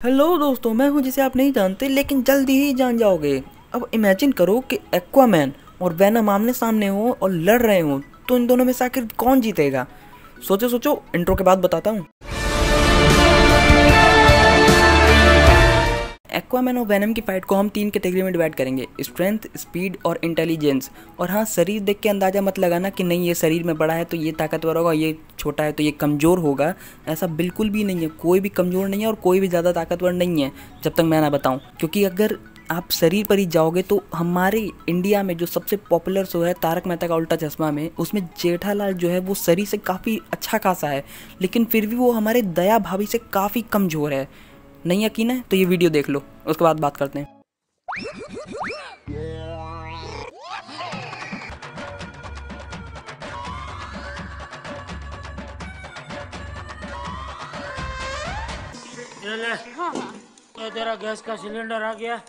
Hello दोस्तों, मैं हूं जिसे आप नहीं जानते लेकिन जल्दी ही जान जाओगे। अब इमेजिन करो कि एक्वामैन और वेनम आमने सामने हो और लड़ रहे हो, तो इन दोनों में से आखिर कौन जीतेगा? सोचो सोचो, इंट्रो के बाद बताता हूँ। एक्वामैन और वेनम की फाइट को हम 3 कैटेगरी में डिवाइड करेंगे: स्ट्रेंथ, स्पीड और इंटेलिजेंस। और हाँ, शरीर देख के अंदाज़ा मत लगाना कि नहीं ये शरीर में बड़ा है तो ये ताकतवर होगा, ये छोटा है तो ये कमज़ोर होगा। ऐसा बिल्कुल भी नहीं है, कोई भी कमज़ोर नहीं है और कोई भी ज़्यादा ताकतवर नहीं है जब तक मैं ना बताऊँ। क्योंकि अगर आप शरीर पर ही जाओगे तो हमारे इंडिया में जो सबसे पॉपुलर शो है तारक मेहता का उल्टा चश्मा में, उसमें जेठालाल जो है वो शरीर से काफ़ी अच्छा खासा है, लेकिन फिर भी वो हमारे दया भाभी से काफ़ी कमज़ोर है। नहीं यकीन है तो ये वीडियो देख लो, उसके बाद बात करते हैं। ये ले, ये तेरा गैस का सिलेंडर आ गया।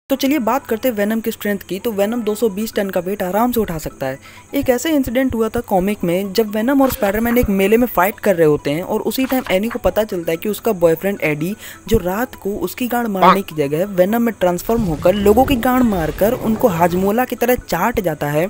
तो चलिए बात करते हैं वेनम की स्ट्रेंथ की। तो वेनम 220 टन का वेट आराम से उठा सकता है। एक ऐसे इंसिडेंट हुआ था कॉमिक में जब वेनम और स्पाइडरमैन एक मेले में फाइट कर रहे होते हैं और उसी टाइम एनी को पता चलता है कि उसका बॉयफ्रेंड एडी, जो रात को उसकी गांड मारने की जगह वेनम में ट्रांसफॉर्म होकर लोगों की गांड मारकर उनको हाजमोला की तरह चाट जाता है।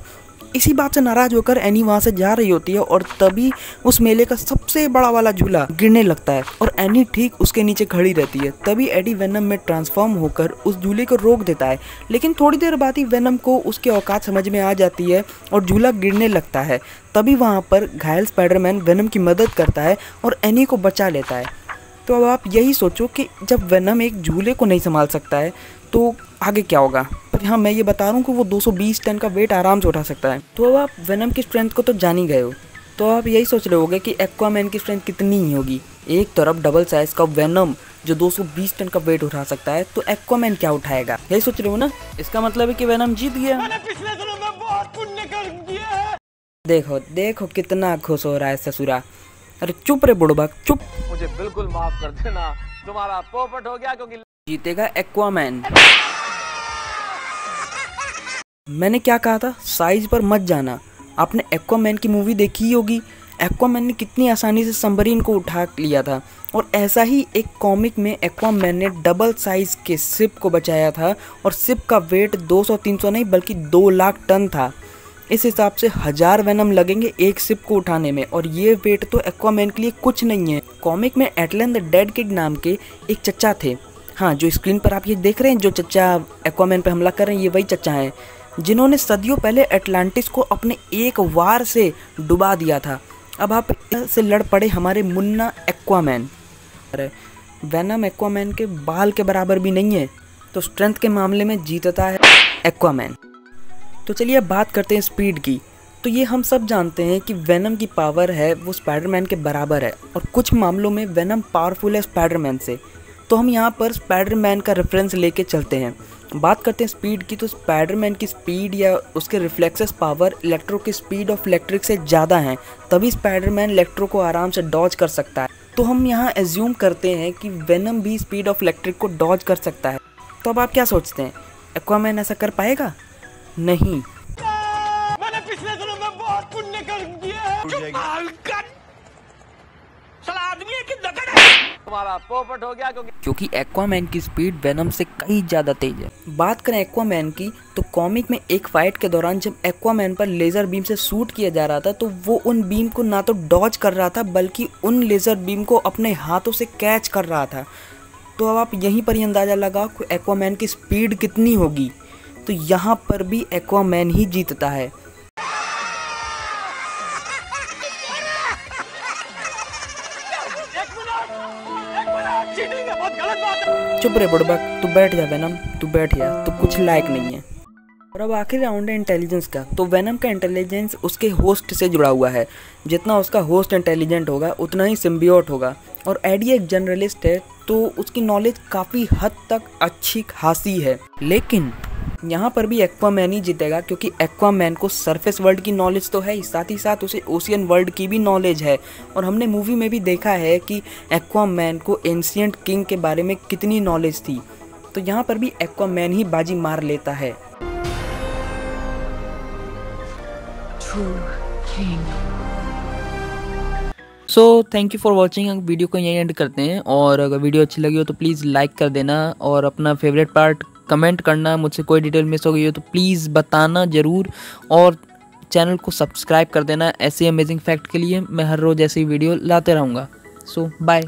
इसी बात से नाराज होकर एनी वहाँ से जा रही होती है और तभी उस मेले का सबसे बड़ा वाला झूला गिरने लगता है और एनी ठीक उसके नीचे खड़ी रहती है। तभी एडी वेनम में ट्रांसफॉर्म होकर उस झूले को रोक देता है, लेकिन थोड़ी देर बाद ही वेनम को उसकी औकात समझ में आ जाती है और झूला गिरने लगता है। तभी वहाँ पर घायल स्पाइडरमैन वेनम की मदद करता है और एनी को बचा लेता है। तो अब आप यही सोचो कि जब वेनम एक झूले को नहीं संभाल सकता है तो आगे क्या होगा। पर हाँ, मैं ये बता रहा हूँ कि वो 220 टन का वेट आराम से उठा सकता है। तो अब आप वेनम की स्ट्रेंथ को तो जान ही गए हो, तो आप यही सोच रहे होगे कि एक्वामैन की स्ट्रेंथ कितनी ही होगी। एक तरफ डबल साइज का वेनम जो 220 टन का वेट उठा सकता है, तो एक्वामैन क्या उठाएगा? यही सोच रहे हो ना? इसका मतलब है कि वेनम जीत गया। मैंने पिछले दिनों में बहुत पुण्य कर दिया है। देखो देखो कितना खुश हो रहा है ससुरा। अरे चुप रे बुड़बक, चुप। मुझे बिल्कुल माफ कर देना, तुम्हारा पोपट हो गया क्योंकि जीतेगा एक्वामैन। मैंने क्या कहा था? साइज पर मत जाना। आपने एक्वामैन की मूवी देखी ही होगी। एक्वामैन ने कितनी आसानी से सबमरीन को उठा लिया था, और ऐसा ही एक कॉमिक में एक्वामैन ने डबल साइज के शिप को बचाया था और शिप का वेट 200-300 नहीं बल्कि 2 लाख टन था। इस हिसाब से 1000 वेनम लगेंगे एक शिप को उठाने में, और ये वेट तो एक्वामैन के लिए कुछ नहीं है। कॉमिक में एटलन द डेड किड नाम के एक चच्चा थे। हाँ, जो स्क्रीन पर आप ये देख रहे हैं, जो चच्चा एक्वामैन पे हमला कर रहे हैं, ये वही चच्चा हैं जिन्होंने सदियों पहले अटलांटिस को अपने एक वार से डुबा दिया था। अब आप से लड़ पड़े हमारे मुन्ना एक्वामैन। अरे वेनम एक्वामैन के बाल के बराबर भी नहीं है, तो स्ट्रेंथ के मामले में जीतता है एक्वामैन। तो चलिए अब बात करते हैं स्पीड की। तो ये हम सब जानते हैं कि वेनम की पावर है वो स्पाइडरमैन के बराबर है, और कुछ मामलों में वेनम पावरफुल है स्पाइडरमैन से। तो हम यहाँ पर स्पाइडरमैन का रेफरेंस लेके चलते हैं। बात करते हैं स्पीड की। तो स्पाइडरमैन की स्पीड या उसके रिफ्लेक्सेस पावर इलेक्ट्रो की स्पीड ऑफ इलेक्ट्रिक से ज़्यादा हैं, तभी स्पाइडरमैन इलेक्ट्रो को आराम से डॉज कर सकता है। तो हम यहाँ एज्यूम करते हैं कि वेनम भी स्पीड ऑफ इलेक्ट्रिक को डॉज कर सकता है। तो अब आप क्या सोचते हैं, एक्वामैन ऐसा कर पाएगा? नहीं। मैंने पिछले दिनों में बहुत पुण्य कर दिया है। साला आदमी है कि दगड़ है? तुम्हारा पोपट हो गया क्योंकि एक्वामैन की स्पीड वेनम से कई ज़्यादा तेज है। बात करें एक्वामैन की, तो कॉमिक में एक फाइट के दौरान जब एक्वामैन पर लेज़र बीम से शूट किया जा रहा था, तो वो उन बीम को ना तो डॉज कर रहा था बल्कि उन लेज़र बीम को अपने हाथों से कैच कर रहा था। तो अब आप यहीं पर ही अंदाज़ा लगाओ कि एक्वामैन की स्पीड कितनी होगी। तो यहाँ पर भी एक्वामैन ही जीतता है। चुप रे बुड़बक, तू बैठ जा वेनम, तू बैठ जा, तू कुछ लायक नहीं है। और अब आखिरी राउंड है इंटेलिजेंस का। तो वेनम का इंटेलिजेंस उसके होस्ट से जुड़ा हुआ है। जितना उसका होस्ट इंटेलिजेंट होगा उतना ही सिम्बियोट होगा। और एडी एक जनरलिस्ट है, तो उसकी नॉलेज काफ़ी हद तक अच्छी खासी है। लेकिन यहाँ पर भी एक्वामैन ही जीतेगा, क्योंकि एक्वामैन को सरफेस वर्ल्ड की नॉलेज तो है ही, साथ ही साथ उसे ओशियन वर्ल्ड की भी नॉलेज है। और हमने मूवी में भी देखा है कि एक्वामैन को एंशिएंट किंग के बारे में कितनी नॉलेज थी। तो यहाँ पर भी एक्वामैन ही बाजी मार लेता है। So thank you for watching. Video को यहीं एंड करते हैं, और अगर वीडियो अच्छी लगी हो तो प्लीज़ लाइक कर देना, और अपना फेवरेट पार्ट कमेंट करना। मुझसे कोई डिटेल मिस हो गई हो तो प्लीज़ बताना ज़रूर, और चैनल को सब्सक्राइब कर देना। ऐसे अमेजिंग फैक्ट के लिए मैं हर रोज़ ऐसी वीडियो लाते रहूँगा। सो बाय।